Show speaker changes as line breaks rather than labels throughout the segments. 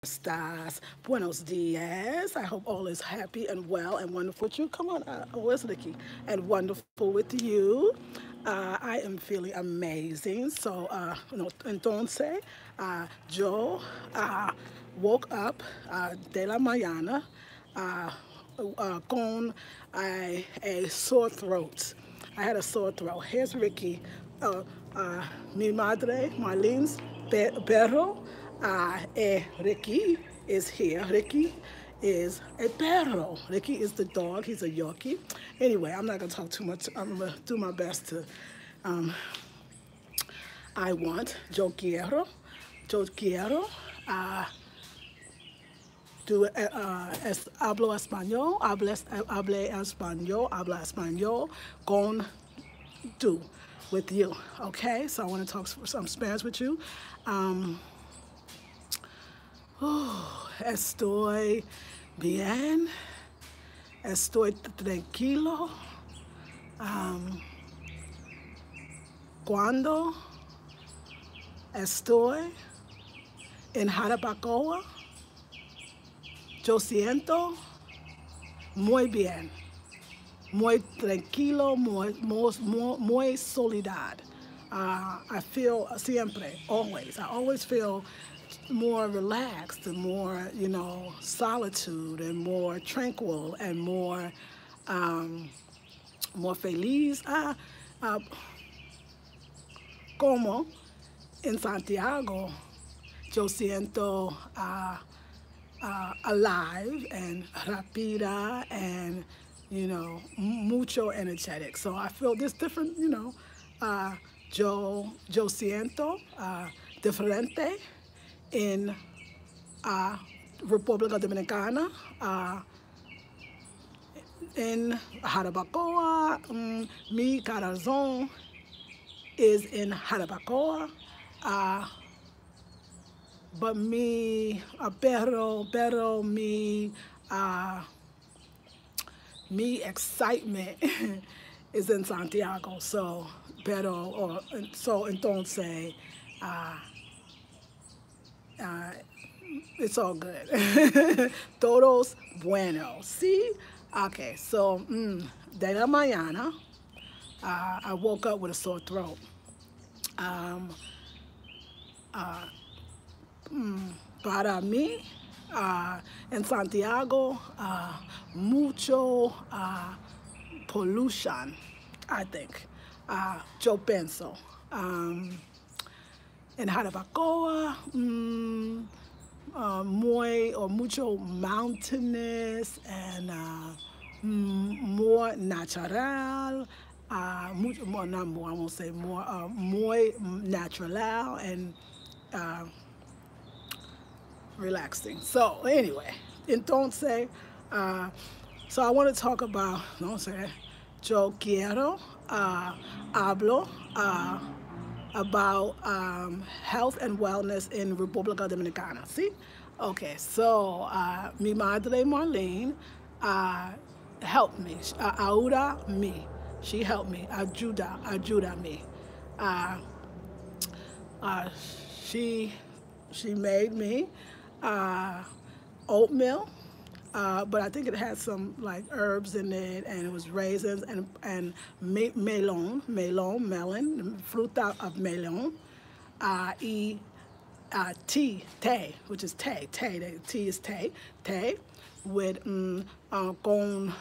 estás? Buenos dias. I hope all is happy and well and wonderful with you. Come on, where's Nikki? And wonderful with you. I am feeling amazing. So, no, entonces, yo woke up de la mañana uh, con a sore throat. I had a sore throat. Here's Ricky. Uh, Mi madre, Marlene's perro. Ricky is here. Ricky is a perro. Ricky is the dog. He's a Yorkie. Anyway, I'm not going to talk too much. I'm going to do my best to. Um, I want. Yo quiero. Yo quiero. Hablo español, hable español, habla español con tú, with you. Okay, so I want to talk some Spanish with you. Estoy bien, estoy tranquilo. Cuando estoy en Jarabacoa, yo siento muy bien, muy tranquilo, muy solidad. I feel siempre, always. I always feel more relaxed and more, solitude and more tranquil and more feliz. Como en Santiago, yo siento alive and rapida and mucho energetic. So I feel this different, yo siento diferente in República Dominicana, in Jarabacoa. Mi corazón is in Jarabacoa. But me, pero me excitement is in Santiago. So, so entonces, it's all good. Todos buenos. See? Okay, so, de la mañana, I woke up with a sore throat. Para mí, en Santiago, mucho pollution, I think. Yo pienso. En Jarabacoa, mucho mountainous and more natural. Mucho more, not more, I won't say more, muy natural and relaxing. So anyway, entonces, so I want to talk about, no sé, yo quiero, hablo about health and wellness in República Dominicana. See? Okay, so mi madre Marlene helped me, ayuda me. She helped me, ayuda me. She made me oatmeal, but I think it had some like herbs in it, and it was raisins and melon, fruta of melon, y tea, which is tea, tea is tea, with con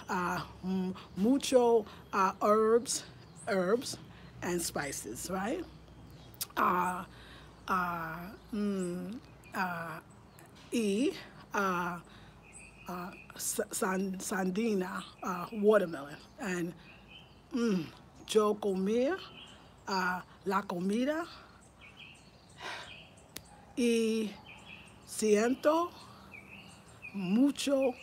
mucho herbs and spices, right? Y sandina, watermelon. And yo comía la comida y siento mucho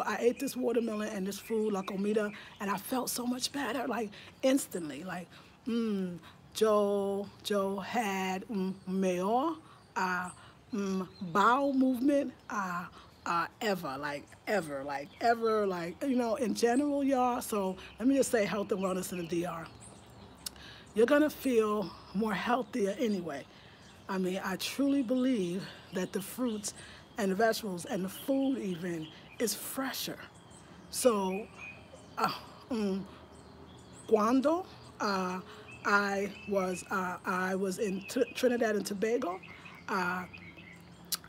I ate this watermelon and this food, la comida, and I felt so much better, like instantly, like Joe had mejor bowel movement ever, in general, y'all. So let me just say health and wellness in the DR. You're gonna feel more healthier anyway. I mean, I truly believe that the fruits and the vegetables and the food even is fresher. So, cuando I was in Trinidad and Tobago, uh,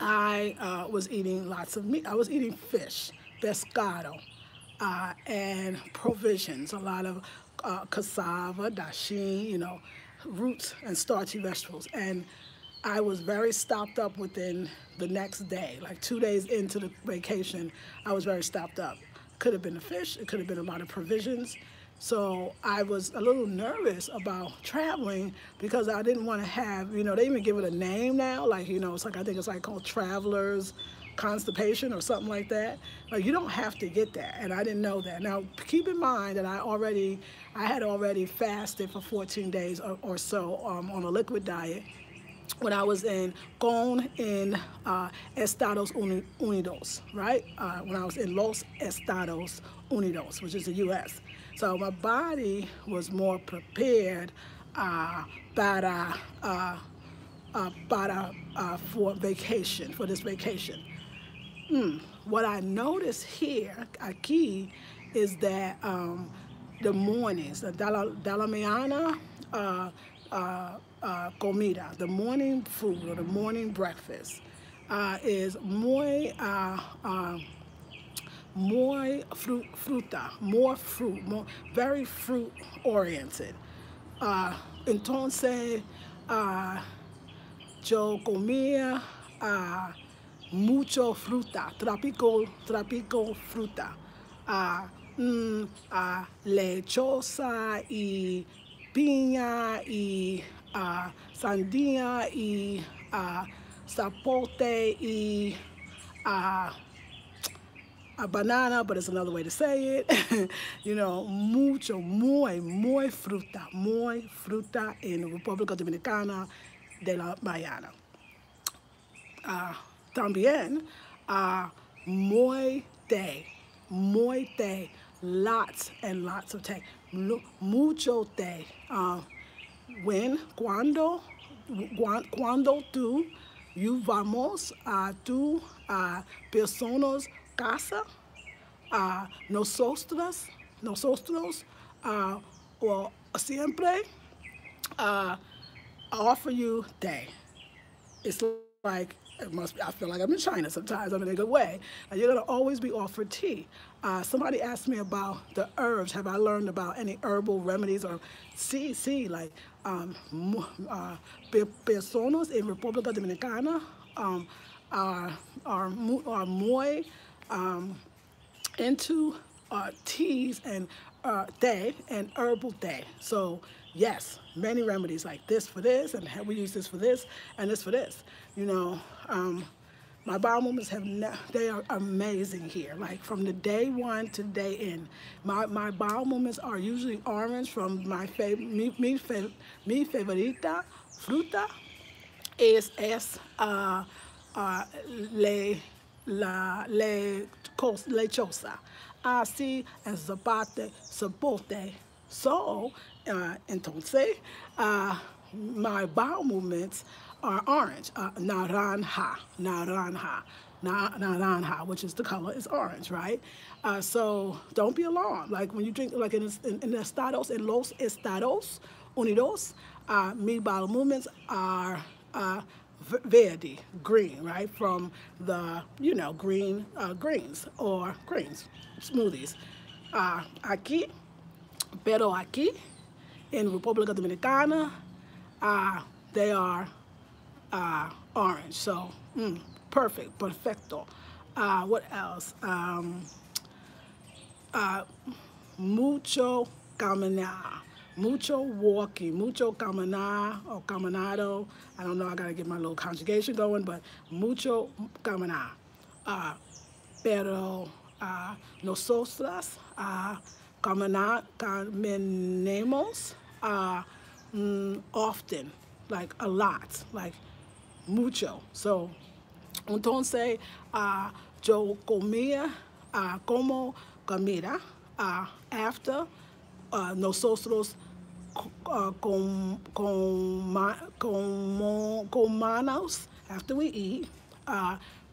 I was eating lots of meat. I was eating fish, pescado, and provisions, a lot of cassava, dashi, roots and starchy vegetables. And I was very stopped up within the next day, like 2 days into the vacation, I was very stopped up. Could have been the fish, it could have been a lot of provisions. So I was a little nervous about traveling because I didn't want to have, they even give it a name now, like, it's like, I think it's like called travelers constipation or something like that. Like, you don't have to get that, and I didn't know that. Now, keep in mind that I had already fasted for 14 days or so on a liquid diet when I was in Estados Unidos, right? When I was in Los Estados Unidos, which is the U.S. So my body was more prepared uh, para, for vacation, for this vacation. What I noticed here, aquí, is that the mornings, the de la mañana comida, the morning food or the morning breakfast, is more fruit, very fruit oriented. Entonces, uh, yo comía mucho fruta, tropical fruta, lechosa y piña y sandía y zapote y uh, a banana, but it's another way to say it. Muy fruta en República Dominicana de la Mañana. uh, También muy té, lots and lots of té, mucho té. Cuando you vamos a tu personas casa, nosotros, or siempre offer you té. It's like it must be, I feel like I'm in China sometimes. I'm in a good way. You're gonna always be offered tea. Somebody asked me about the herbs. Have I learned about any herbal remedies or like personas in República Dominicana are muy into teas and day and herbal day. So yes, many remedies like this for this, and we use this for this, and this for this. My bowel movements they are amazing here. Like from the day one to day in, my bowel movements are usually orange. From mi favorita fruta es lechosa, así en zapote. So, entonces, my bowel movements are orange, naranja, which is the color is orange, right? So don't be alarmed. Like when you drink, like in Los Estados Unidos, mi bowel movements are verde, green, right? From the, greens or greens, smoothies. Aquí, pero aquí, in República Dominicana, they are orange. So, perfect, perfecto. What else? Mucho caminar, mucho walking, mucho caminar or caminado. I don't know, I gotta get my little conjugation going, but mucho caminar. Pero nosotras caminemos often, like a lot, like mucho. So, entonces, yo comía, como comida after nosotros con manos after we eat.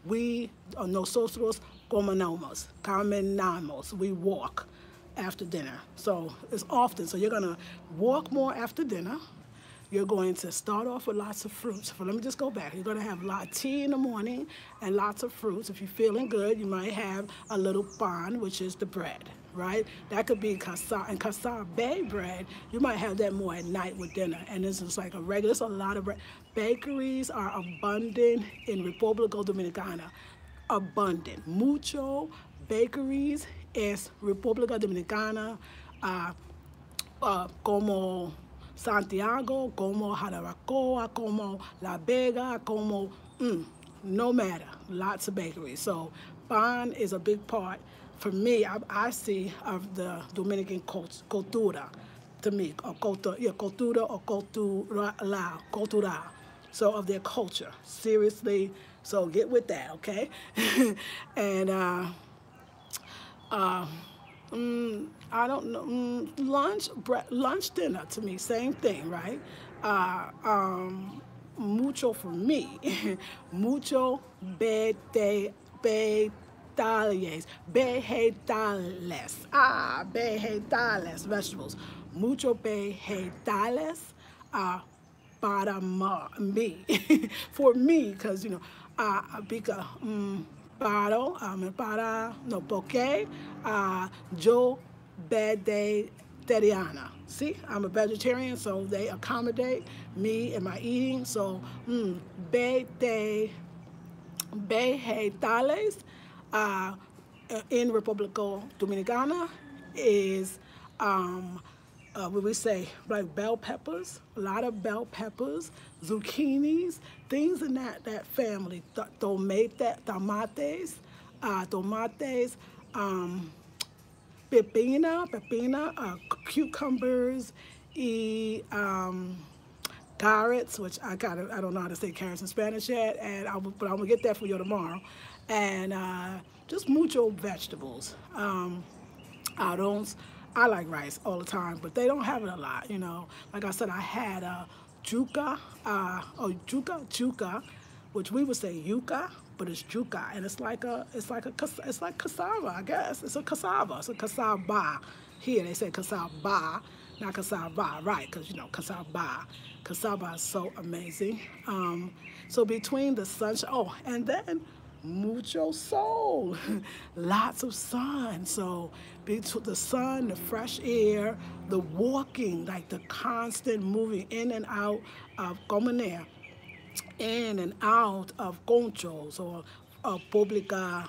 We nosotros caminamos. We walk after dinner. So it's often. So you're gonna walk more after dinner. You're going to start off with lots of fruits. So let me just go back. You're going to have a lot of tea in the morning and lots of fruits. If you're feeling good, you might have a little pan, which is the bread, right? That could be cassave bread. You might have that more at night with dinner. And this is like a regular, it's a lot of bread. Bakeries are abundant in República Dominicana. Abundant. Mucho bakeries es República Dominicana. Como Santiago, como Jarabacoa, como La Vega, como, no matter, lots of bakeries. So pan is a big part. For me, I see of the Dominican cultura, to me, or cultura or cultura. So of their culture, seriously. So get with that, okay? And I don't know. Lunch, dinner to me, same thing, right? Mucho for me, mucho vegetales, vegetales, vegetables, mucho vegetales, para me, for me, because because no, porque yo vegetariana. See, I'm a vegetarian, so they accommodate me and my eating. So, vegetales in República Dominicana is what we say, like bell peppers, a lot of bell peppers, zucchinis, things in that family. Tomates, pepina, cucumbers, carrots, which I don't know how to say carrots in Spanish yet, but I'm gonna get that for you tomorrow, and just mucho vegetables. I like rice all the time, but they don't have it a lot, Like I said, I had juca, juca, which we would say yuca, but it's juca, and it's like cassava, I guess. It's a cassava. It's a cassava. Here they say cassava, not cassava, right? Because cassava. Cassava is so amazing. So between the sunshine, and then mucho sol, lots of sun. So between the sun, the fresh air, the walking, like the constant moving in and out of Comanere, in and out of conchos or publico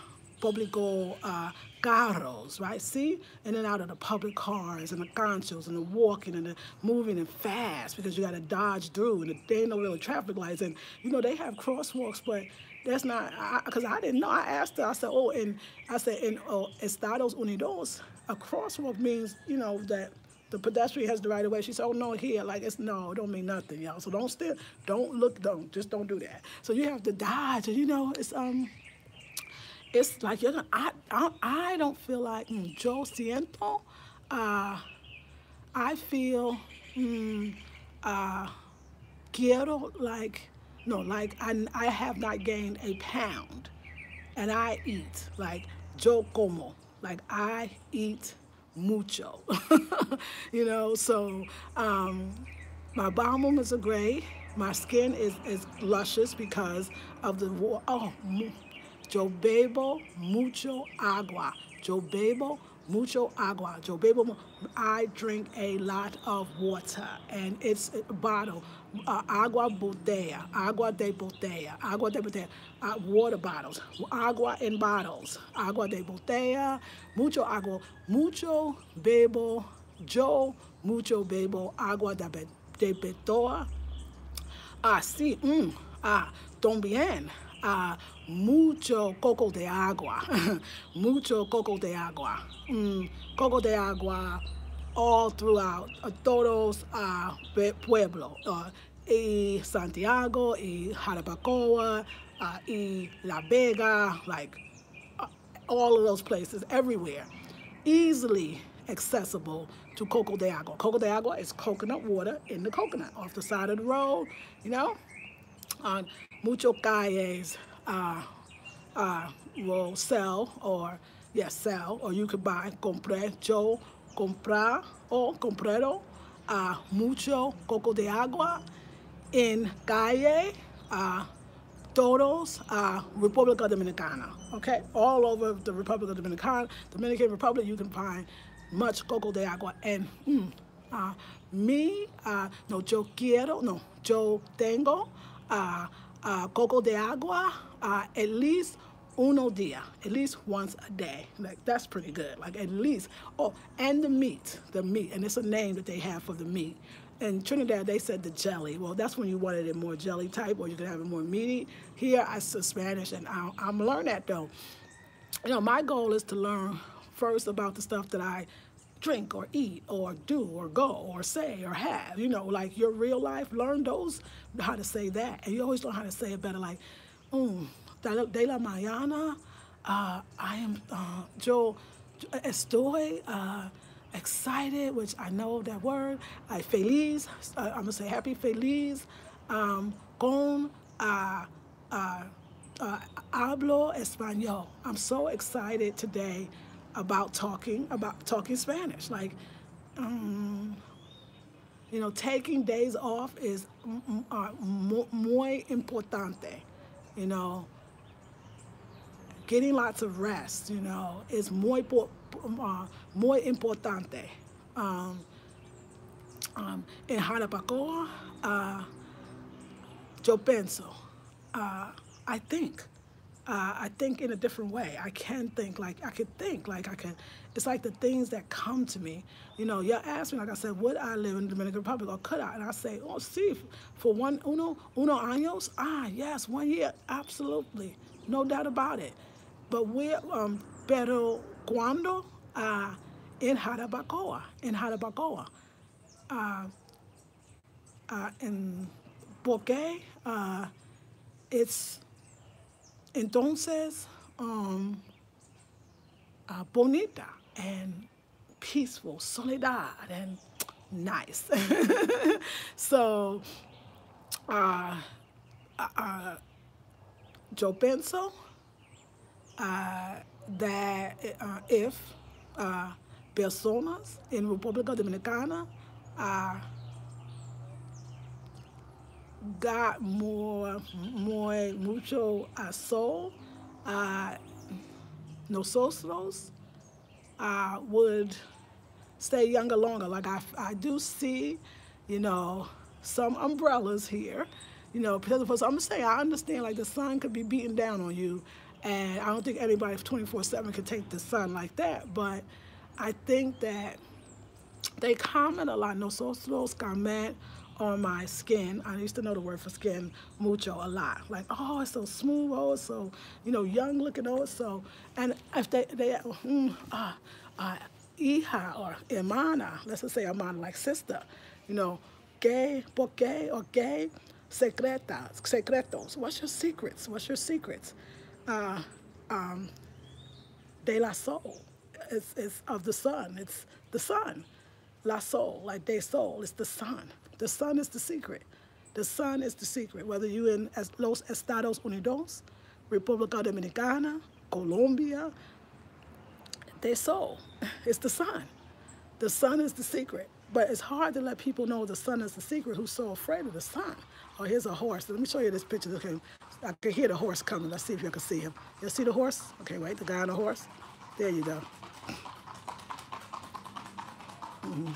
carros, right? See? In and out of the public cars and the conchos and the walking and the moving and fast because you got to dodge through and there ain't no real traffic lights. And, they have crosswalks, but that's not, because I didn't know. I asked her, I said, in Estados Unidos, a crosswalk means, that the pedestrian has the right of way. She said, oh, no, here, it don't mean nothing, y'all. So just don't do that. So you have to dodge, and, it's like I don't feel like, yo siento, I feel, quiero, I have not gained a pound, and I eat, yo como, I eat mucho, so my bowel movements are great. My skin is luscious because of the water. Yo bebo mucho agua. Yo bebo mucho agua. Yo bebo, I drink a lot of water, and it's a bottle. Agua de botella, water bottles, agua in bottles, agua de botella, mucho agua, mucho bebo, yo mucho bebo agua de betoa. Sí, también. Mucho coco de agua, mucho coco de agua, coco de agua all throughout todos pueblo, y Santiago, y Jarabacoa, y La Vega, all of those places, everywhere, easily accessible to coco de agua. Coco de agua is coconut water in the coconut off the side of the road, you know. On mucho calles uh, will sell, or yes, sell, or you could buy. Compré, yo comprar o comprero mucho coco de agua in calle. Uh, Todos, República Dominicana. Okay, all over the Republic of Dominicana, Dominican Republic, you can find much coco de agua. And no, yo quiero, no, yo tengo coco de agua at least uno dia, at least once a day. Like that's pretty good. Like at least. Oh, and the meat, and it's a name that they have for the meat. In Trinidad, they said the jelly. Well, that's when you wanted it more jelly type, or you could have it more meaty. Here, I said Spanish, and I'm learning that though. You know, my goal is to learn first about the stuff that I drink or eat or do or go or say or have. You know, like your real life. Learn those, how to say that, and you always learn how to say it better. Like, de la mañana, I am, yo estoy. Excited, which I know that word. Feliz, I'm gonna say happy, feliz, con hablo español. I'm so excited today about talking Spanish. Like, you know, taking days off is muy importante. You know, getting lots of rest, you know, is muy importante. En Jarabacoa, yo pienso, I think. I think in a different way. I can think like I could think like I can. It's like the things that come to me. You know, you ask me, like I said, would I live in the Dominican Republic or could I? And I say, oh, sí, for uno años. Yes, 1 year, absolutely, no doubt about it. But we're, pero cuando en Jarabacoa, en porque it's entonces bonita and peaceful, soledad and nice. So yo pienso that if personas en República Dominicana got mucho soul, nosotros would stay younger longer. Like I do see, you know, some umbrellas here, you know, because I'm saying I understand like the sun could be beating down on you, and I don't think anybody 24/7 could take the sun like that. But I think that they comment a lot. Nosotros comment on my skin. I used to know the word for skin, mucho, a lot. Like, oh, it's so smooth, oh, it's so, you know, young looking, oh, it's so. And if they hija or hermana, let's just say hermana, like sister, you know, gay, por qué, or gay, secretos. What's your secrets? What's your secrets? De la soul. It's of the sun. It's the sun. La soul, like de soul, it's the sun. The sun is the secret. The sun is the secret. Whether you're in Los Estados Unidos, República Dominicana, Colombia, de soul, it's the sun. The sun is the secret. But it's hard to let people know the sun is the secret who's so afraid of the sun. Oh, here's a horse. Let me show you this picture. Okay, I can hear the horse coming. Let's see if you can see him. You see the horse? Okay, wait, the guy on the horse? There you go. Mm-hmm.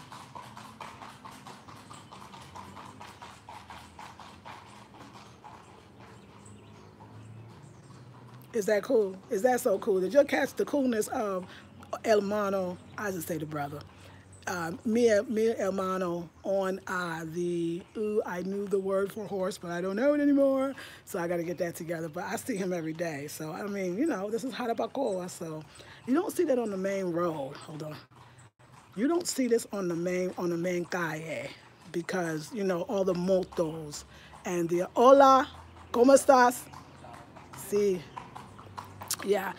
Is that cool? Is that so cool? Did you catch the coolness of hermano? I just say the brother. Mi hermano on I knew the word for horse, but I don't know it anymore. So I got to get that together. But I see him every day. So, I mean, you know, this is Jarabacoa. So you don't see that on the main road. Hold on. You don't see this on the main calle because, you know, all the motos and hola, ¿cómo estás? See, yeah,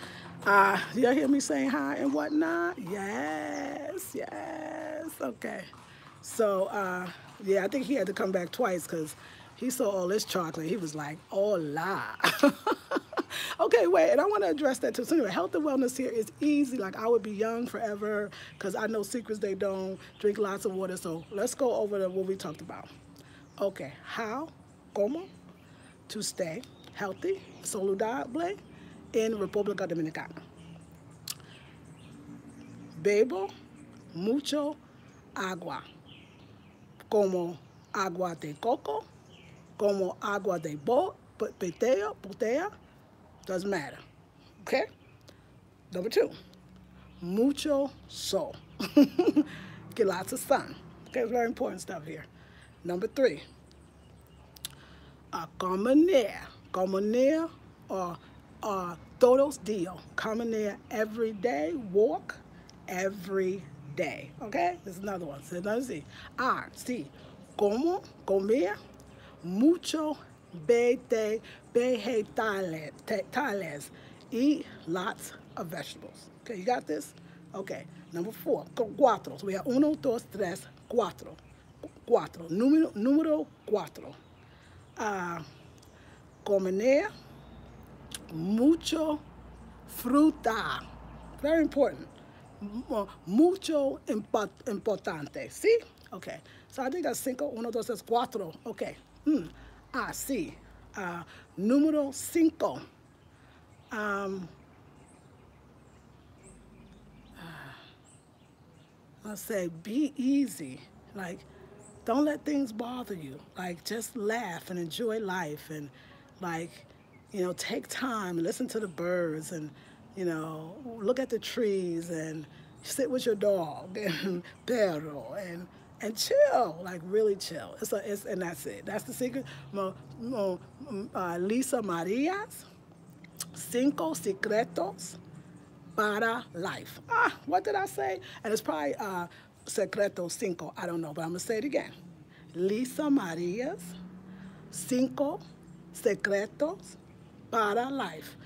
Y'all hear me saying hi and whatnot? Yes, yes. Okay. So, yeah, I think he had to come back twice because he saw all this chocolate. He was like, hola. Okay, wait, and I want to address that too. So anyway, health and wellness here is easy. Like I would be young forever because I know secrets they don't. Drink lots of water. So let's go over what we talked about. Okay, how, cómo, to stay healthy, saludable in República Dominicana. Bebo mucho agua, como agua de coco, como agua de botella, doesn't matter. Okay? Number two, mucho sol. Get lots of sun. Okay, very important stuff here. Number three, caminar or todos días. Caminar every day, walk every day. Okay, this is another one. So let's see. Sí, como comer mucho vegetales. Eat lots of vegetables. Okay, you got this? Okay, number four, cuatro. So we have uno, dos, tres, cuatro. Cuatro. Número cuatro. Comer mucho fruta. Very important. Mucho importante. See? Okay. So I think that's cinco. Uno, dos, tres, cuatro. Okay. Sí. Número cinco. I'll say be easy. Like, don't let things bother you. Like, just laugh and enjoy life and, like, take time, listen to the birds and, look at the trees and sit with your dog and perro and chill, like really chill. And that's it. That's the secret. Lisa Maria's Cinco Secretos para life. What did I say? And it's probably Secreto Cinco. I don't know, but I'm going to say it again. Lisa Maria's Cinco Secretos para life.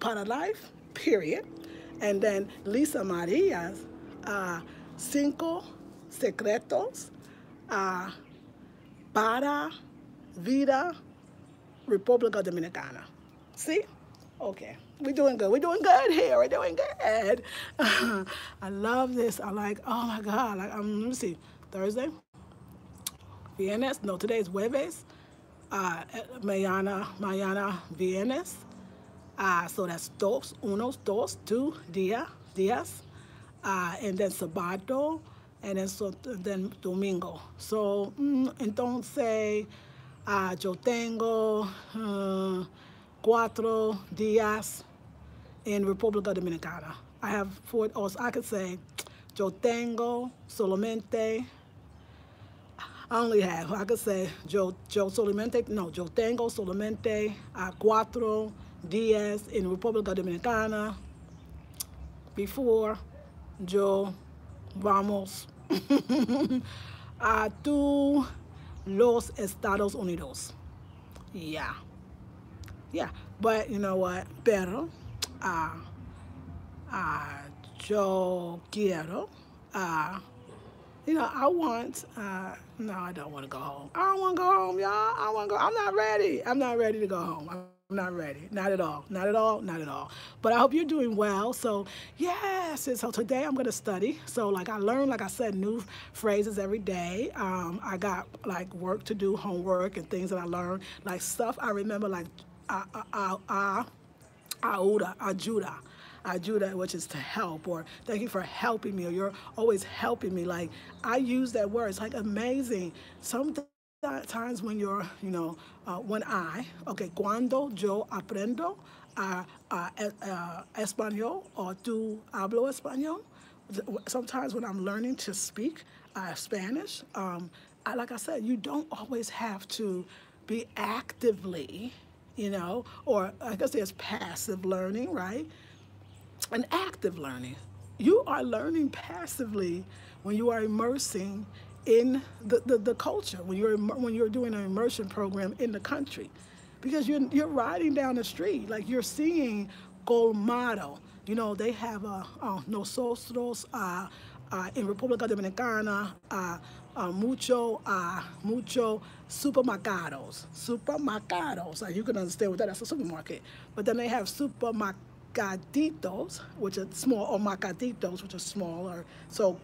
Para life, period. And then Lisa Maria's Cinco Secretos para vida República Dominicana. See? Okay. We're doing good. We're doing good here. We're doing good. I love this. I like, oh my God. Like, let me see. Thursday? Viernes? No, today is Jueves. Mañana Viernes. So that's two días. And then Sábado. And then Domingo. So, entonces, yo tengo 4 días in República Dominicana. I have 4, or I could say, yo tengo solamente, I could say, yo tengo solamente 4 días in República Dominicana before yo vamos a los Estados Unidos. Yeah. Yeah, but you know what? Pero, yo quiero, I want, no, I don't want to go home. I don't want to go home, y'all. I don't want to go. I'm not ready. I'm not ready to go home. I'm not ready. Not at all. Not at all. Not at all. But I hope you're doing well. So, yes. So today I'm going to study. So, like, I learn, like I said, new phrases every day. I got, like, work to do, homework, and things that I learned. Like, stuff I remember, like, ayuda, which is to help, or thank you for helping me, or you're always helping me. Like, I use that word. It's like amazing. Sometimes when you're, cuando yo aprendo español, or tú hablo español, sometimes when I'm learning to speak Spanish, like I said, you don't always have to be actively, or I guess there's passive learning, right? And active learning. You are learning passively when you are immersing in the culture, when you're doing an immersion program in the country. Because you're riding down the street, like you're seeing colmado. You know, they have nosotros in República Dominicana mucho supermercados. Like you can understand what that's a supermarket. But then they have supermercaditos, which are small, or mercaditos, which are smaller. So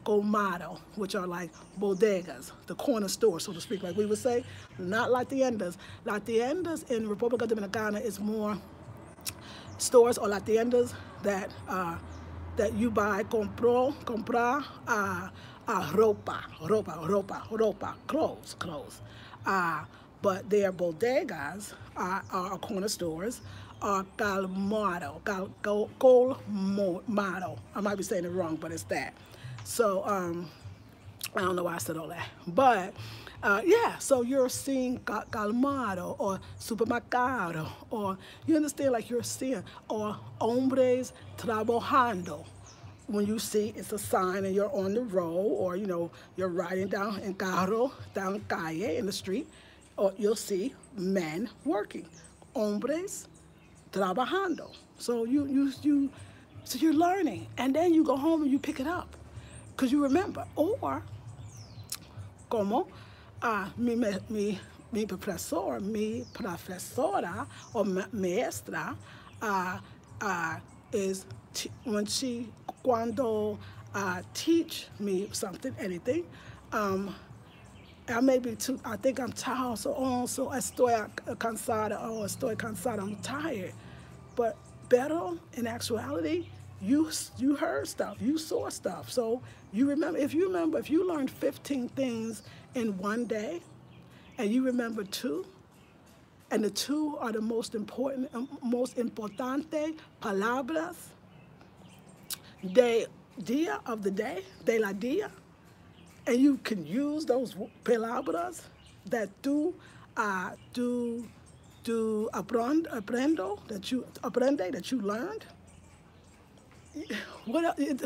colmado, which are like bodegas, the corner store, so to speak, like we would say. Not latiendas. Latiendas in República Dominicana is more stores or latiendas that you buy, comprar ropa, clothes. But their bodegas are corner stores, are colmado. I might be saying it wrong, but it's that. So I don't know why I said all that. But yeah, so you're seeing calmado or supermercado, or you understand, like you're seeing, or hombres trabajando. When you see it's a sign and you're on the road, or you know you're riding down in carro, down calle in the street, or you'll see men working, hombres trabajando. So so you're learning, and then you go home and you pick it up, because you remember. Or como mi profesora or maestra is when she cuando teach me something, anything. I may be too, I think I'm tired, so estoy cansada, I'm tired. Pero in actuality, you heard stuff, you saw stuff. So you remember, if you learned 15 things in one day, and you remember 2, and the 2 are the most important, most importante palabras de dia of the day, de la dia, and you can use those palabras that tú aprende, that you learned.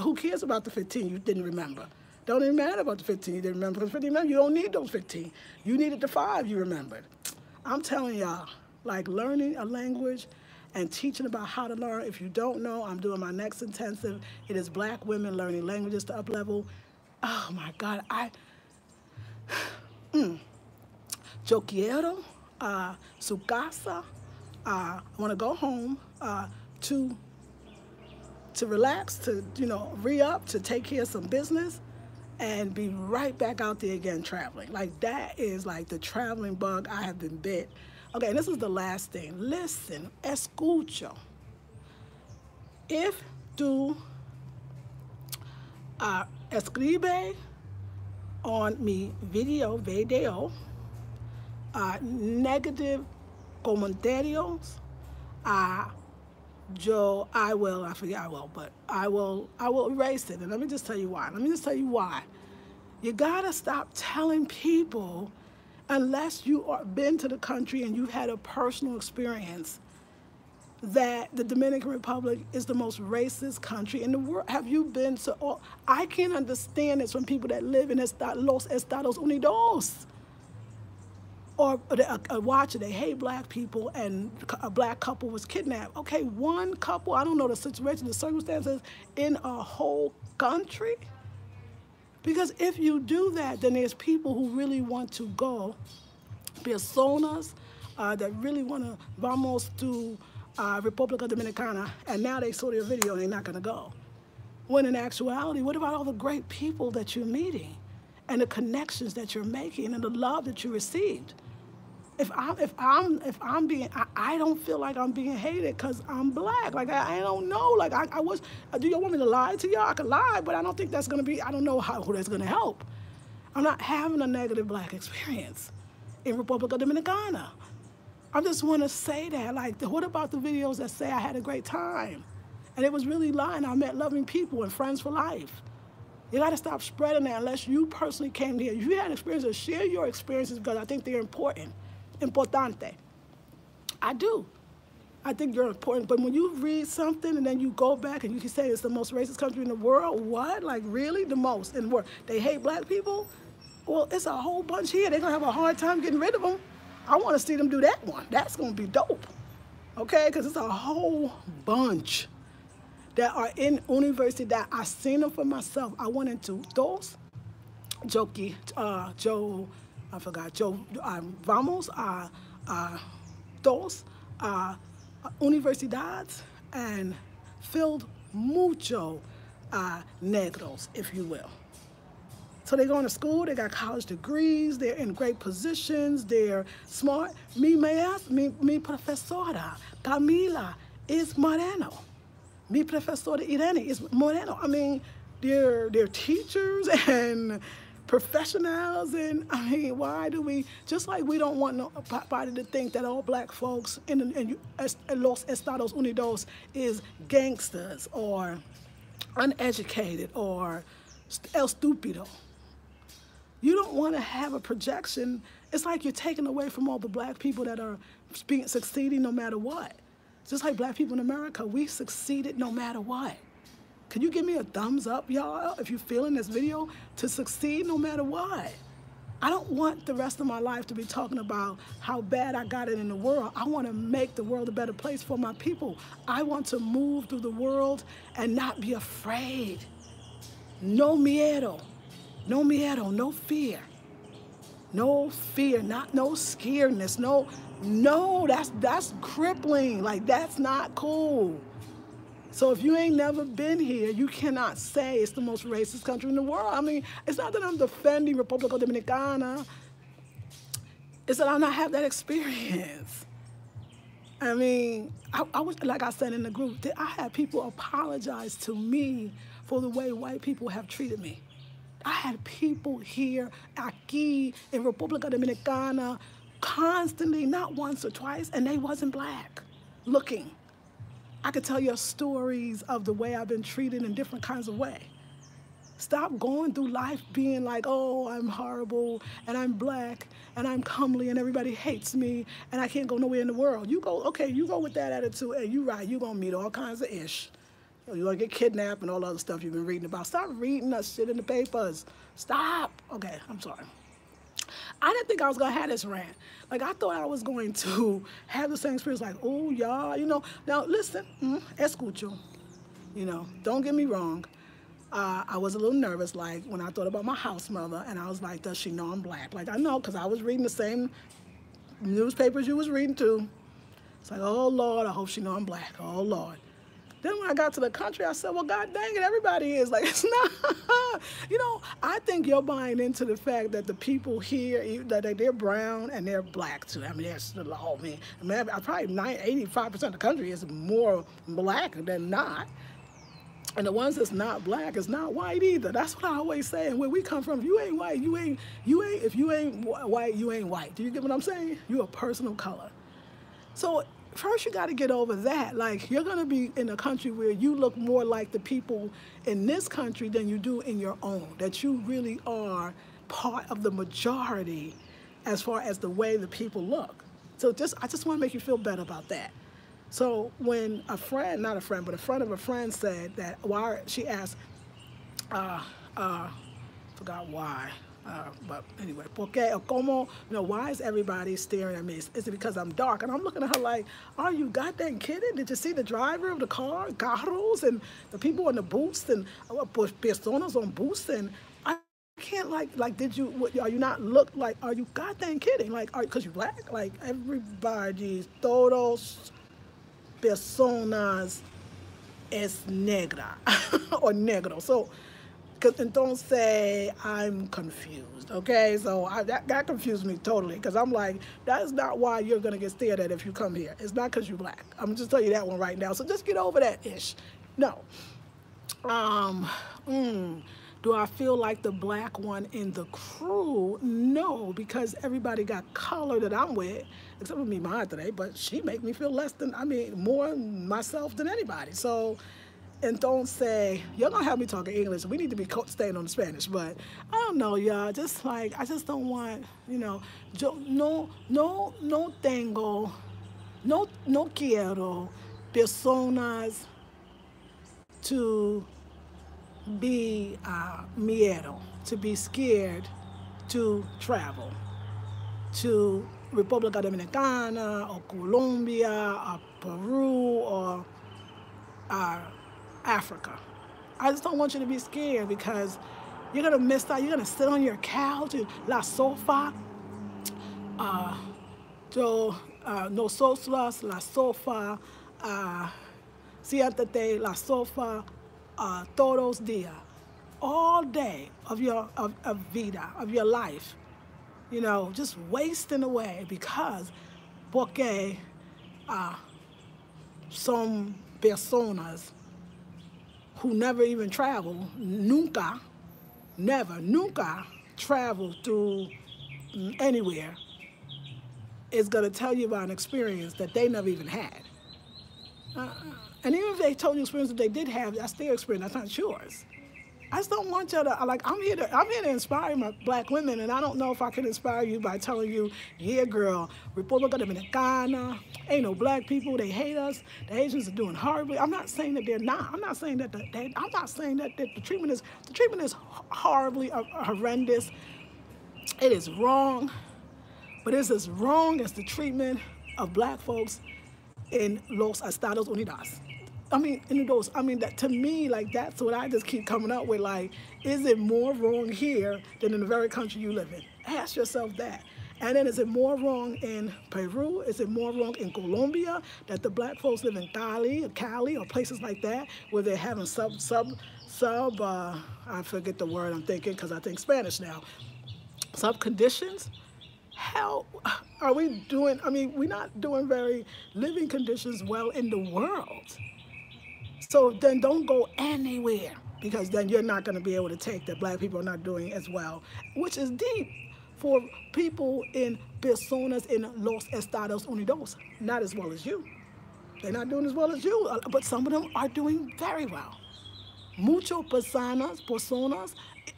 Who cares about the 15 you didn't remember? Don't even matter about the 15 you didn't remember. Because 15, you don't need those 15. You needed the 5 you remembered. I'm telling y'all, like learning a language and teaching about how to learn. If you don't know, I'm doing my next intensive. It is Black women learning languages to up level. Oh my God, yo quiero su casa. I want to go home to relax, to re-up, to take care of some business, and be right back out there again traveling. Like that is like the traveling bug I have been bit. Okay, and this is the last thing. Listen, escucho. If tú escribe on mi video, negative comentarios, I will erase it. And let me just tell you why. You gotta stop telling people, unless you are been to the country and you've had a personal experience, that the Dominican Republic is the most racist country in the world. Have you been to? I can't understand this from people that live in Los Estados Unidos. Or watch it, they hate Black people, and a Black couple was kidnapped. Okay, one couple, I don't know the situation, the circumstances in a whole country. Because if you do that, then there's people who really want to go, personas that really want to, vamos to República Dominicana, and now they saw their video and they're not going to go. When in actuality, what about all the great people that you're meeting, and the connections that you're making, and the love that you received? If I'm being, I don't feel like I'm being hated because I'm Black. Like I don't know. Like I was. Do you want me to lie to y'all? I could lie, but I don't think that's gonna be. I don't know who that's gonna help. I'm not having a negative Black experience in República Dominicana. I just want to say that. Like, what about the videos that say I had a great time, and it was really lying? I met loving people and friends for life. You got to stop spreading that unless you personally came here. If you had experiences, share your experiences, because I think they're important. Importante. I do. I think you're important. But when you read something and then you go back and you can say it's the most racist country in the world, what? Like really? The most in the world. They hate Black people? Well, it's a whole bunch here. They're going to have a hard time getting rid of them. I want to see them do that one. That's going to be dope. okay? Because it's a whole bunch that are in university that I seen them for myself. I went into those, Joe, I forgot, Joe, vamos a dos universidades and filled mucho negros, if you will. So they're going to school, they got college degrees, they're in great positions, they're smart. Mi profesora, Camila, is Moreno. Mi profesora Irene is Moreno. I mean, they're teachers and professionals, and I mean, why do we, just like we don't want nobody to think that all black folks in Los Estados Unidos is gangsters or uneducated or el stupido. You don't want to have a projection. It's like you're taking away from all the black people that are succeeding no matter what. Just like black people in America, we succeeded no matter what. Can you give me a thumbs up, y'all, if you're feeling this video, to succeed no matter what? I don't want the rest of my life to be talking about how bad I got it in the world. I want to make the world a better place for my people. I want to move through the world and not be afraid. No miedo. No miedo, no fear. No fear, not no scaredness. No, that's crippling. Like, that's not cool. So if you ain't never been here, you cannot say it's the most racist country in the world. I mean, it's not that I'm defending República Dominicana. It's that I not have that experience. I mean, I was, like I said in the group, I had people apologize to me for the way white people have treated me. I had people here, aquí, in República Dominicana, constantly, not once or twice, and they wasn't black, looking. I could tell you stories of the way I've been treated in different kinds of ways. Stop going through life being like, oh, I'm horrible, and I'm black, and I'm comely, and everybody hates me, and I can't go nowhere in the world. You go, okay, you go with that attitude, and you right, you're going to meet all kinds of ish. You're going to get kidnapped and all the other stuff you've been reading about. Stop reading that shit in the papers. Stop. Okay, I'm sorry. I didn't think I was going to have this rant. Like, I thought I was going to have the same experience, like, oh, y'all, you know. Now, listen, escucho. You know, don't get me wrong. I was a little nervous, like, when I thought about my house mother, and I was like, does she know I'm black? Like, I know, because I was reading the same newspapers you was reading, too. It's like, oh, Lord, I hope she know I'm black. Oh, Lord. Then when I got to the country, I said, well, God dang it, everybody is. Like, it's not. You know, I think you're buying into the fact that the people here, that they're brown and they're black, too. I mean, there's the whole, I mean, probably 85% of the country is more black than not. And the ones that's not black is not white either. That's what I always say. And where we come from, if you ain't white, if you ain't white, you ain't white. Do you get what I'm saying? You're a person of color. So first you got to get over that. Like, you're going to be in a country where you look more like the people in this country than you do in your own, that you really are part of the majority as far as the way the people look. So I just want to make you feel better about that. So when a friend, not a friend, but a friend of a friend said that, she asked, forgot why. But anyway, porque o como, you know, why is everybody staring at me? Is it because I'm dark? And I'm looking at her like, are you goddamn kidding? Did you see the driver of the car, carros, and the people on the booths, and personas on booths? And I can't, are you not are you goddamn kidding? Like, because you black? Like, everybody's, todos personas es negra or negro. So, entonces, I'm confused, okay? So that confused me totally, because I'm like, that is not why you're going to get stared at if you come here. It's not because you're black. I'm just telling you that one right now. So just get over that ish. No. Do I feel like the black one in the crew? No, because everybody got color that I'm with, except for me, mine today, but she make me feel more myself than anybody. So, entonces, you're going to have me talking English. We need to be staying on the Spanish, but I don't know, y'all. Just like, I just don't want, you know, no quiero personas to be miedo, to be scared to travel, to República Dominicana or Colombia or Peru or Africa. I just don't want you to be scared because you're gonna miss out. You're gonna sit on your couch in la sofa. Yo, nosotros la sofa, siéntate la sofa todos días, all day of vida of your life. You know, just wasting away because porque some personas who never even travel, nunca travel through anywhere, is going to tell you about an experience that they never even had. And even if they told you experience that they did have, that's their experience, that's not yours. I just don't want you to, like, I'm here to inspire my black women, and I don't know if I can inspire you by telling you, yeah, girl, República Dominicana, ain't no black people, they hate us, the Asians are doing horribly. I'm not saying that they're not. I'm not saying that the treatment is horribly horrendous. It is wrong, but it's as wrong as the treatment of black folks in Los Estados Unidos. That to me, like, that's what I just keep coming up with. Like, is it more wrong here than in the very country you live in? Ask yourself that. And then, is it more wrong in Peru? Is it more wrong in Colombia that the black folks live in Cali, or places like that where they're having I forget the word I'm thinking because I think Spanish now. Sub conditions? How are we doing? We're not doing very living conditions well in the world. So then don't go anywhere because then you're not going to be able to take that black people are not doing as well, which is deep for people in personas in Los Estados Unidos, not as well as you. They're not doing as well as you, but some of them are doing very well. Muchos personas,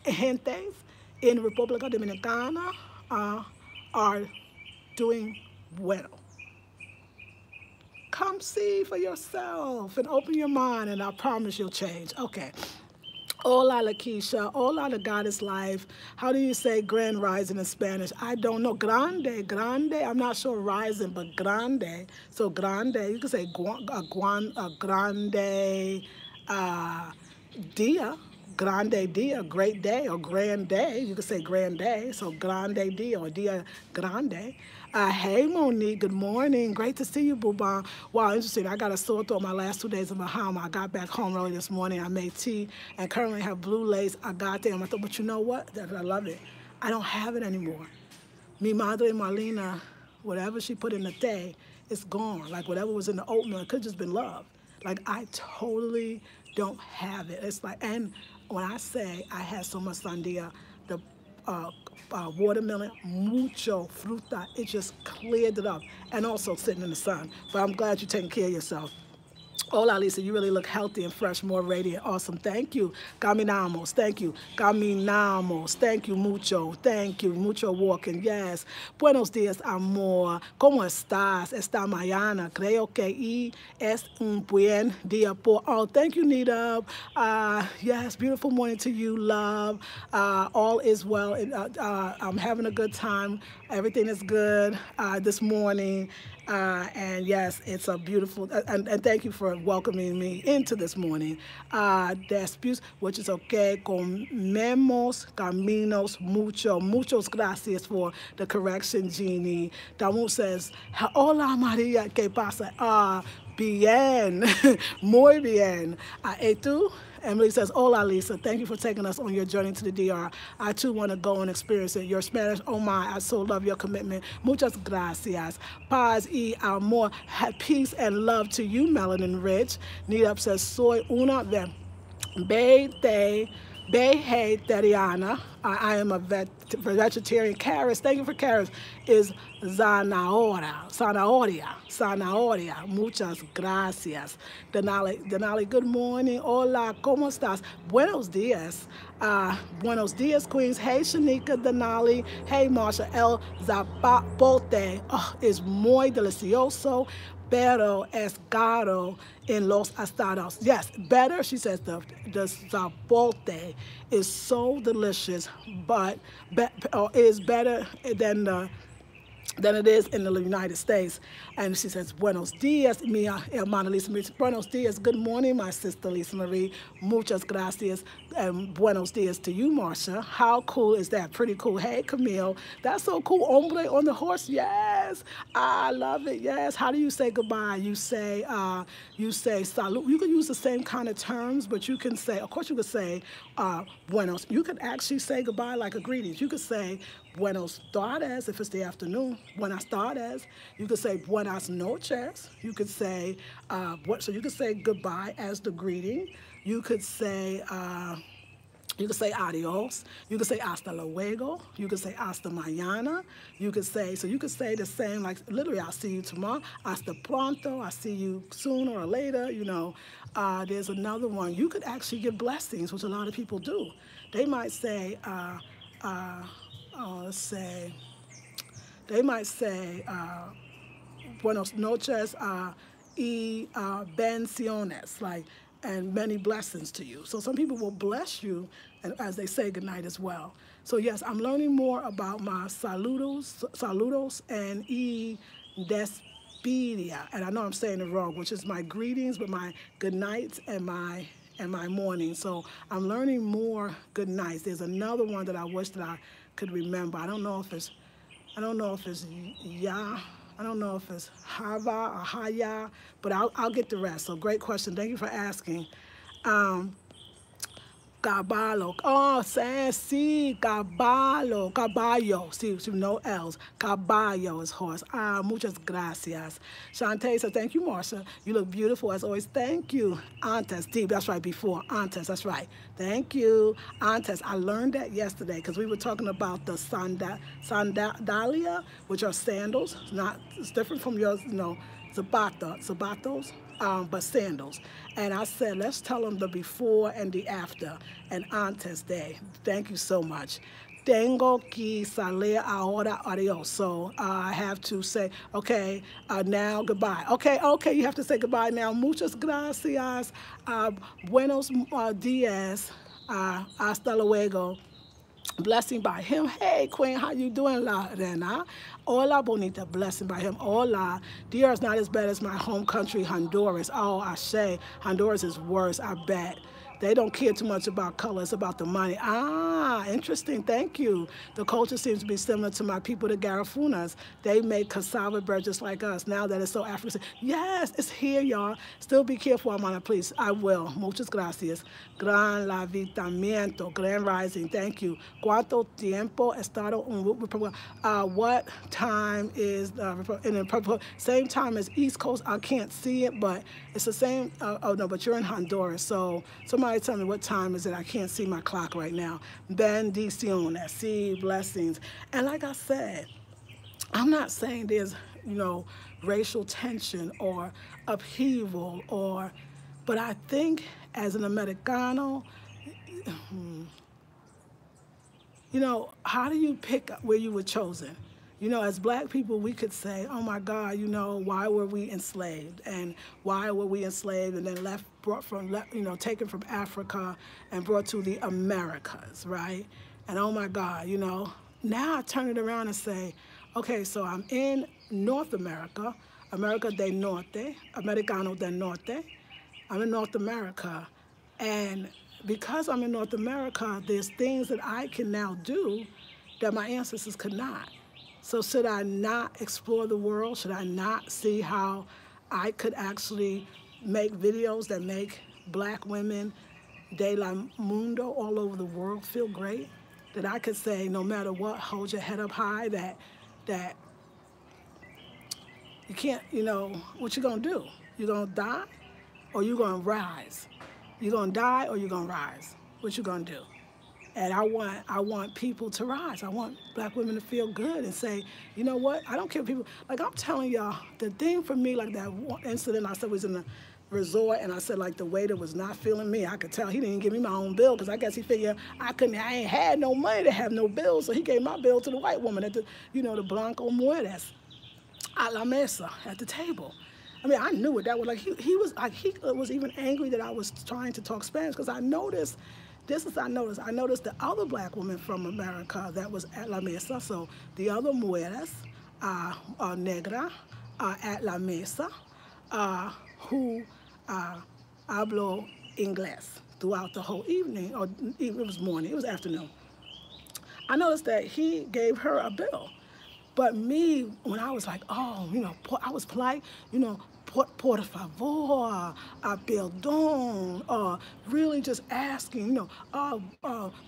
gentes in República Dominicana are doing well. Come see for yourself and open your mind, and I promise you'll change. Okay. Hola, Lakeisha. Hola, the goddess life. How do you say grand rising in Spanish? I don't know. Grande. I'm not sure rising, but grande. So grande. You can say grande dia. Grande dia, great day, or grand day. You could say grand day. So grande dia or dia grande. Hey, Monique, good morning. Great to see you, Bouban. Wow, interesting. I got a sore throat my last 2 days in Bahama. I got back home early this morning. I made tea and currently have blue lace agate. And I thought, but you know what? I love it. I don't have it anymore. Mi madre Marlena, whatever she put in the day, it's gone. Like whatever was in the oatmeal, it could have just been love. Like I totally don't have it. It's like, and when I say I had so much sandia, the watermelon, mucho fruta, it just cleared it up. And also sitting in the sun. But I'm glad you're taking care of yourself. Hola, Lisa, you really look healthy and fresh, more radiant. Awesome. Thank you. Caminamos. Thank you. Caminamos. Thank you mucho. Thank you. Mucho walking. Yes. Buenos días, amor. ¿Cómo estás? Esta mañana. Creo que y es un buen día por... Oh, thank you, Nita. Yes, beautiful morning to you, love. All is well. I'm having a good time. Everything is good this morning. And yes, it's a beautiful, and thank you for welcoming me into this morning. Disputes, which is okay, comemos caminos mucho. Muchas gracias for the correction, Jeannie. Damu says, hola Maria, ¿qué pasa? Bien, muy bien. ¿Y tú? Emily says, hola, Lisa. Thank you for taking us on your journey to the DR. I, too, want to go and experience it. Your Spanish, oh, my, I so love your commitment. Muchas gracias. Paz y amor. Peace and love to you, Melanin Rich. Neetup says, soy una vegetariana. I am a vegetarian. Carrots, thank you for carrots, is zanahoria. Muchas gracias. Denali, good morning. Hola, ¿cómo estás? Buenos días. Buenos días, Queens. Hey, Shanika, Denali. Hey, Marsha. El zapote is muy delicioso, pero es caro in Los Estados. Yes, better, she says, the zapote is so delicious, but is better than the than it is in the United States. And she says, Buenos dias, mi hermana Lisa Marie. Buenos dias, good morning, my sister Lisa Marie. Muchas gracias, and buenos dias to you, Marsha. How cool is that? Pretty cool. Hey, Camille, that's so cool. Hombre on the horse, yes. I love it, yes. How do you say goodbye? You say salud. You can use the same kind of terms, but you can say, of course you could say buenos. You could actually say goodbye like a greetings. You could say buenos tardes if it's the afternoon. Buenas tardes. You could say buenas noches. You could say so you could say goodbye as the greeting. You could say adios. You could say hasta luego. You could say hasta mañana. You could say the same, like literally, I'll see you tomorrow. Hasta pronto. I see you sooner or later. There's another one. You could actually give blessings, which a lot of people do. They might say, buenos noches y bendiciones, like, and many blessings to you. So some people will bless you and as they say goodnight as well. So yes, I'm learning more about my saludos and y despidia. And I know I'm saying it wrong, which is my greetings, but my good nights and my morning. So I'm learning more good nights. There's another one that I wish that I could remember. I don't know if it's ya. I don't know if it's hava or haya, but I'll get the rest. So great question. Thank you for asking. Caballo. Oh, sí, caballo, caballo. See, no L's. Caballo is horse. Muchas gracias. Shantae said, thank you, Marsha. You look beautiful as always. Thank you. Antes, D, that's right, before. Antes, that's right. Thank you. Antes, I learned that yesterday because we were talking about the sandalia, which are sandals. It's different from yours, zapatos. But sandals. And I said, let's tell them the before and the after, and antes de. Thank you so much. Tengo que salir ahora, adios. So I have to say, okay, now goodbye. Okay, you have to say goodbye now. Muchas gracias. Buenos dias. Hasta luego. Blessing by him. Hey, Queen, how you doing, Lorena? Hola, bonita. Blessing by him. Hola. DR is not as bad as my home country, Honduras. Oh, I say, Honduras is worse, I bet. They don't care too much about color. It's about the money. Interesting. Thank you. The culture seems to be similar to my people, the Garafunas. They make cassava bread just like us. Now that it's so African. Yes, it's here, y'all. Still be careful, Amana, please. I will. Muchas gracias. Gran lavitamiento. Gran rising. Thank you. ¿Cuánto tiempo estado what time is in the same time as East Coast? I can't see it, but it's the same. Oh, no, but you're in Honduras. So somebody tell me what time is it. I can't see my clock right now. Bendiciones. See, blessings. And like I said, I'm not saying there's, racial tension or upheaval but I think as an Americano, how do you pick where you were chosen? As black people, we could say, oh my God, why were we enslaved? And why were we enslaved and then taken from Africa and brought to the Americas, right? And oh my God, now I turn it around and say, okay, so I'm in North America, America del Norte, Americano del Norte. I'm in North America. And because I'm in North America, there's things that I can now do that my ancestors could not. So should I not explore the world? Should I not see how I could actually make videos that make black women de la mundo all over the world feel great? That I could say, no matter what, hold your head up high, that you can't, what you gonna do? You gonna die or you gonna rise? You gonna die or you gonna rise? What you gonna do? And I want people to rise. I want black women to feel good and say, you know what? I don't care if people, like I'm telling y'all, the thing for me, like that one incident I said was in the resort, and I said like the waiter was not feeling me. I could tell he didn't give me my own bill because I guess he figured I ain't had no money to have no bill, so he gave my bill to the white woman at the, the Blanco Mueres, a la mesa, at the table. I mean, I knew it. That was like, he was even angry that I was trying to talk Spanish because I noticed. I noticed the other black woman from America that was at La Mesa, so the other mujeres, negra at la mesa who hablo inglés throughout the whole evening, or it was morning, it was afternoon. I noticed that he gave her a bill. But me, when I was like, oh, I was polite, por favor, perdón, really just asking,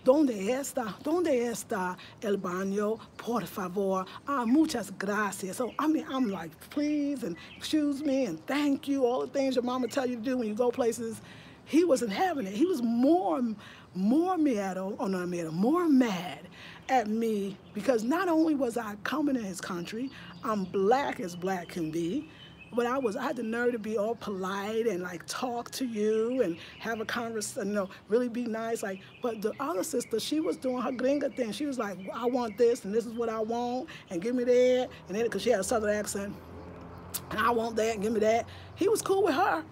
¿dónde está el baño, por favor, muchas gracias. So, I mean, I'm like, please, and excuse me, and thank you, all the things your mama tell you to do when you go places. He wasn't having it. He was more mad at me because not only was I coming in his country, I'm black as black can be, but I had the nerve to be all polite and like talk to you and have a conversation, really be nice. Like, but the other sister, she was doing her gringa thing. She was like, I want this and this is what I want and give me that, and then because she had a southern accent, and I want that and give me that. He was cool with her.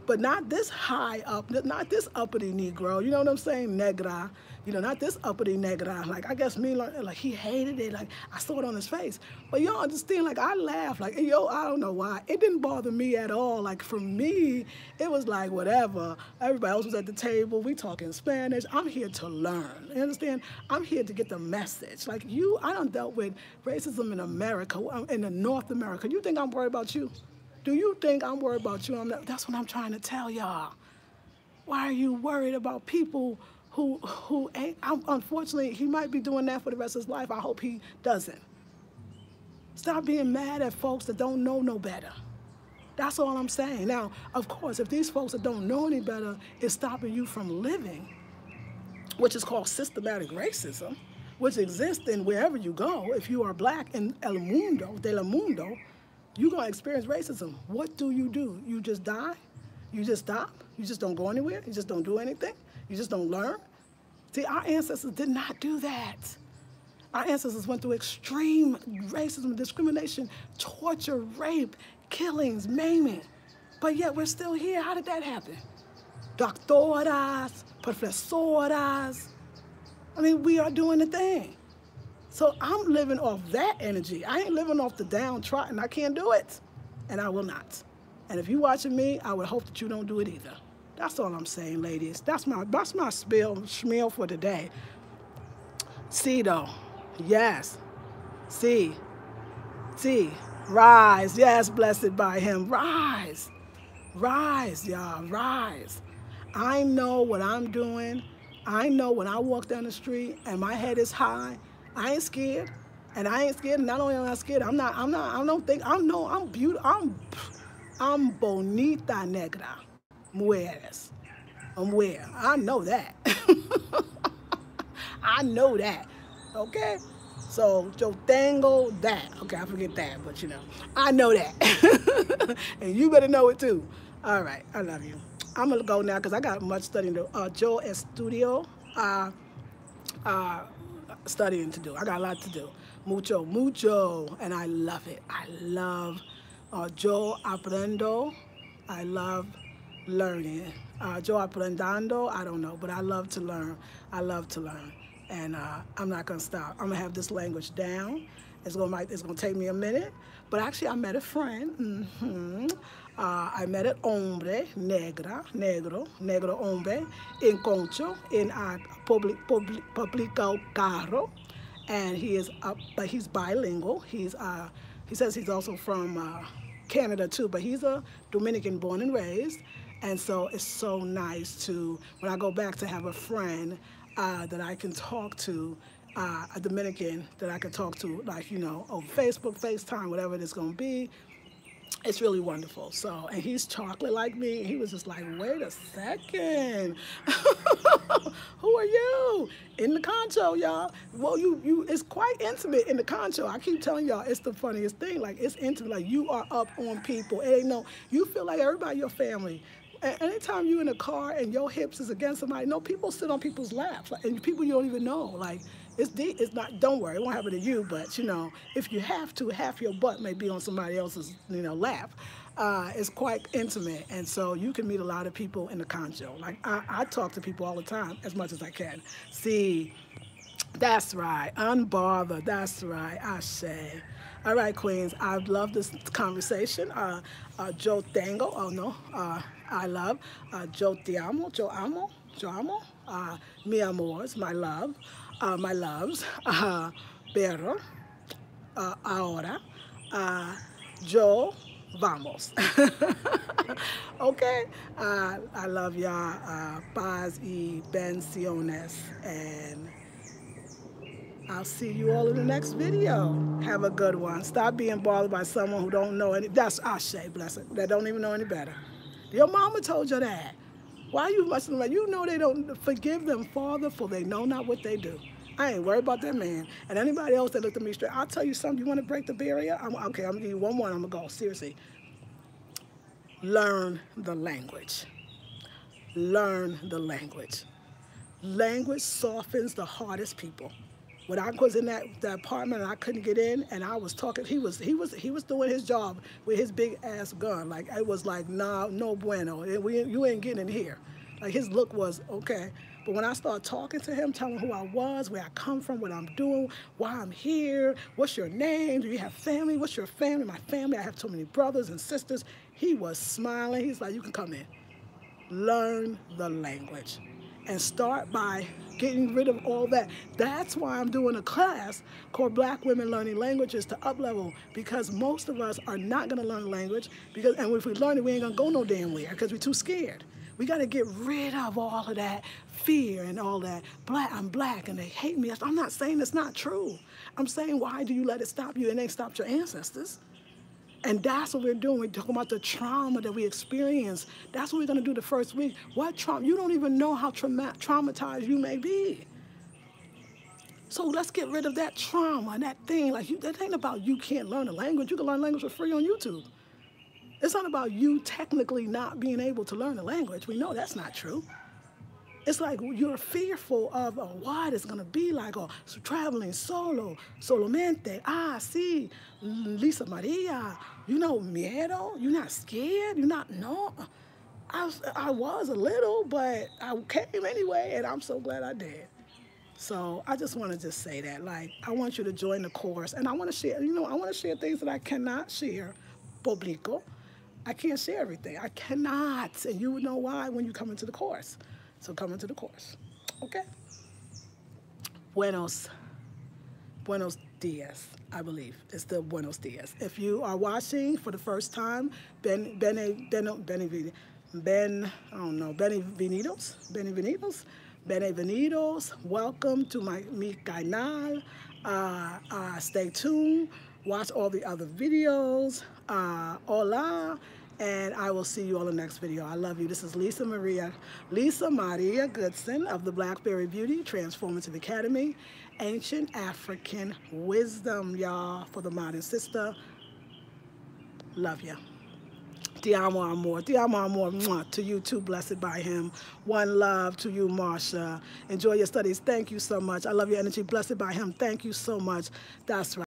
But not this high up, not this uppity Negro, you know what I'm saying? Negra, not this uppity negra. Like, I guess me, like he hated it. Like, I saw it on his face. But y'all understand, like, I laughed. Like, I don't know why. It didn't bother me at all. Like, for me, it was like, whatever. Everybody else was at the table. We talking Spanish. I'm here to learn. You understand? I'm here to get the message. Like, I done dealt with racism in America, in the North America. You think I'm worried about you? Do you think I'm worried about you? That's what I'm trying to tell y'all. Why are you worried about people who ain't? Unfortunately, he might be doing that for the rest of his life. I hope he doesn't. Stop being mad at folks that don't know no better. That's all I'm saying. Now, of course, if these folks that don't know any better is stopping you from living, which is called systematic racism, which exists in wherever you go, if you are black in el mundo, de la mundo, you're going to experience racism. What do? You just die? You just stop? You just don't go anywhere? You just don't do anything? You just don't learn? See, our ancestors did not do that. Our ancestors went through extreme racism, discrimination, torture, rape, killings, maiming. But yet we're still here. How did that happen? Doctoras, profesoras. I mean, we are doing the thing. So I'm living off that energy. I ain't living off the downtrodden. I can't do it, and I will not. And if you're watching me, I would hope that you don't do it either. That's all I'm saying, ladies. That's my schmeal for today. See, though. Yes. See. Rise. Yes, blessed by him. Rise. Rise, y'all. Rise. I know what I'm doing. I know when I walk down the street and my head is high, I ain't scared, and I ain't scared. And not only am I not scared, I don't think, I'm beautiful. I'm bonita negra, mujeres. I'm where? I know that. I know that. Okay? So, yo tengo that. Okay, I forget that, but I know that. And you better know it too. All right, I love you. I'm going to go now because I got much studying to do. Yo estudio. Studying to do. I got a lot to do. Mucho. And I love it. I love yo aprendo. I love learning. Yo aprendando, I don't know, but I love to learn. I love to learn. And I'm not going to stop. I'm going to have this language down. It's going to take me a minute. But actually, I met a friend. I met an hombre, negro hombre, in Concho, in Publico Carro. And but he's bilingual. He says he's also from Canada too, but he's a Dominican born and raised. And so it's so nice when I go back, to have a friend that I can talk to, a Dominican that I can talk to, like, over Facebook, FaceTime, whatever it's going to be. It's really wonderful. So, and he's chocolate like me. He was just like, wait a second. Who are you? In the concho, y'all. Well, it's quite intimate in the concho. I keep telling y'all, it's the funniest thing. Like, it's intimate. Like, you are up on people. It ain't you feel like everybody in your family. And anytime you're in a car and your hips is against somebody, people sit on people's laps. Like, and people you don't even know. Like, it's deep. It's not, don't worry, it won't happen to you, but, if you have to, half your butt may be on somebody else's, lap. It's quite intimate, and so you can meet a lot of people in the concho. Like, I talk to people all the time, as much as I can. See, that's right, unbothered, that's right, I say. All right, Queens. I love this conversation. Joe Tango. Oh no. I love Joe Te Amo. Joe Amo. Joe Amo. Mi amors. My love. My loves. Pero. Ahora. Uh, Joe. Vamos. Okay. I love y'all. Paz y bendiciones. And I'll see you all in the next video. Have a good one. Stop being bothered by someone who don't know any. That's Ashe, bless it. That don't even know any better. Your mama told you that. Why you mustn't let you know they don't forgive them, Father, for they know not what they do. I ain't worried about that man. And anybody else that looked at me straight, I'll tell you something. You want to break the barrier? Okay, I'm gonna give you one more. I'm gonna go. Seriously. Learn the language. Learn the language. Language softens the hardest people. When I was in that apartment and I couldn't get in, and I was talking, he was doing his job with his big ass gun. Like it was like, nah, no bueno. You ain't getting in here. Like his look was okay. But when I started talking to him, telling him who I was, where I come from, what I'm doing, why I'm here, what's your name? Do you have family? What's your family? My family. I have so many brothers and sisters. He was smiling. He's like, you can come in. Learn the language. And start by getting rid of all that. That's why I'm doing a class called Black Women Learning Languages to Up-Level, because most of us are not going to learn the language, and if we learn it, we ain't going to go no damn where because we're too scared. We got to get rid of all of that fear and all that. I'm black and they hate me. I'm not saying it's not true. I'm saying, why do you let it stop you and they stopped your ancestors? And that's what we're doing. We're talking about the trauma that we experience. That's what we're going to do the first week. What trauma? You don't even know how traumatized you may be. So let's get rid of that trauma and that thing. That ain't about you can't learn a language. You can learn language for free on YouTube. It's not about you technically not being able to learn a language. We know that's not true. It's like you're fearful of what it's going to be like, or traveling solamente. Sí, Lisa Maria, miedo? You're not scared? You're not, no. I was a little, but I came anyway, and I'm so glad I did. So I just want to just say that, I want you to join the course, and I want to share, I want to share things that I cannot share publico. I can't share everything. I cannot, and you would know why when you come into the course. So come into the course, okay? Buenos dias, I believe. It's the buenos dias. If you are watching for the first time, benvenidos. Welcome to mi canal. Stay tuned. Watch all the other videos. Hola. And I will see you all in the next video. I love you. This is Lisa Maria Goodson of the Blackberry Beauty Transformative Academy. Ancient African wisdom, y'all, for the modern sister. Love you. Te amo, amor. Te amo, amor. Mwah. To you too, blessed by him. One love to you, Marsha. Enjoy your studies. Thank you so much. I love your energy. Blessed by him. Thank you so much. That's right.